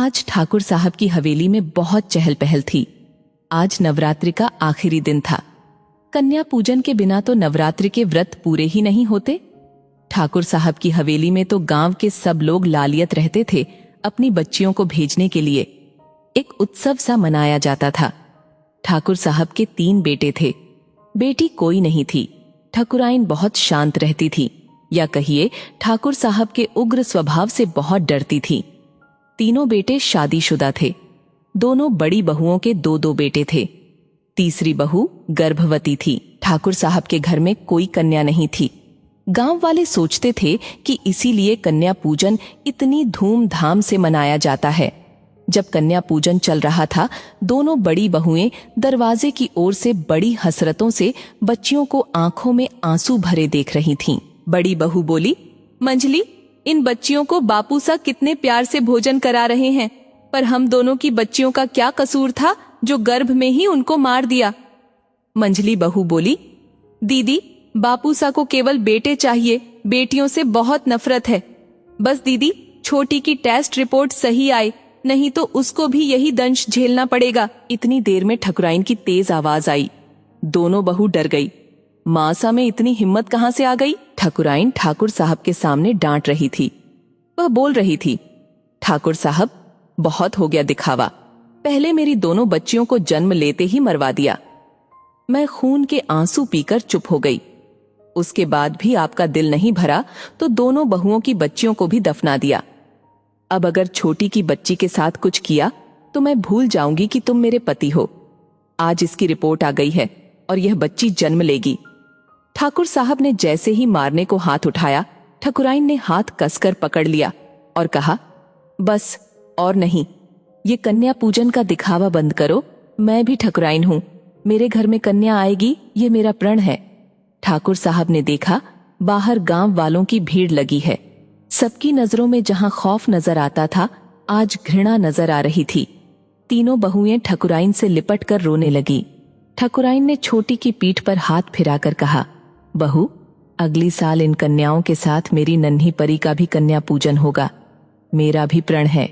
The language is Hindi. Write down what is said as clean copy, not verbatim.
आज ठाकुर साहब की हवेली में बहुत चहल पहल थी। आज नवरात्रि का आखिरी दिन था। कन्या पूजन के बिना तो नवरात्रि के व्रत पूरे ही नहीं होते। ठाकुर साहब की हवेली में तो गांव के सब लोग लालियत रहते थे अपनी बच्चियों को भेजने के लिए। एक उत्सव सा मनाया जाता था। ठाकुर साहब के 3 बेटे थे। बेटी कोई नहीं थी। ठकुराइन बहुत शांत रहती थी, या कहिए ठाकुर साहब के उग्र स्वभाव से बहुत डरती थी। तीनों बेटे शादीशुदा थे। दोनों बड़ी बहुओं के 2-2 बेटे थे। तीसरी बहू गर्भवती थी। ठाकुर साहब के घर में कोई कन्या नहीं थी। गांव वाले सोचते थे कि इसीलिए कन्या पूजन इतनी धूमधाम से मनाया जाता है। जब कन्या पूजन चल रहा था, दोनों बड़ी बहुएं दरवाजे की ओर से बड़ी हसरतों से बच्चियों को आंखों में आंसू भरे देख रही थीं। बड़ी बहू बोली, मंजली, इन बच्चियों को बापू सा कितने प्यार से भोजन करा रहे हैं, पर हम दोनों की बच्चियों का क्या कसूर था जो गर्भ में ही उनको मार दिया। मंजली बहू बोली, दीदी, बापू सा को केवल बेटे चाहिए, बेटियों से बहुत नफरत है। बस दीदी, छोटी की टेस्ट रिपोर्ट सही आए, नहीं तो उसको भी यही दंश झेलना पड़ेगा। इतनी देर में ठकुराइन की तेज आवाज आई। दोनों बहू डर गई। मासा में इतनी हिम्मत कहां से आ गई? ठकुराइन ठाकुर साहब के सामने डांट रही थी। वह बोल रही थी, ठाकुर साहब, बहुत हो गया दिखावा। पहले मेरी दोनों बच्चियों को जन्म लेते ही मरवा दिया। मैं खून के आंसू पीकर चुप हो गई। उसके बाद भी आपका दिल नहीं भरा तो दोनों बहुओं की बच्चियों को भी दफना दिया। अब अगर छोटी की बच्ची के साथ कुछ किया तो मैं भूल जाऊंगी कि तुम मेरे पति हो। आज इसकी रिपोर्ट आ गई है और यह बच्ची जन्म लेगी। ठाकुर साहब ने जैसे ही मारने को हाथ उठाया, ठकुराइन ने हाथ कसकर पकड़ लिया और कहा, बस और नहीं, ये कन्या पूजन का दिखावा बंद करो। मैं भी ठकुराइन हूं। मेरे घर में कन्या आएगी, ये मेरा प्रण है। ठाकुर साहब ने देखा बाहर गांव वालों की भीड़ लगी है। सबकी नजरों में जहां खौफ नजर आता था, आज घृणा नजर आ रही थी। तीनों बहुएं ठकुराइन से लिपट कर रोने लगी। ठकुराइन ने छोटी की पीठ पर हाथ फिराकर कहा, बहू, अगली साल इन कन्याओं के साथ मेरी नन्ही परी का भी कन्या पूजन होगा। मेरा भी प्रण है।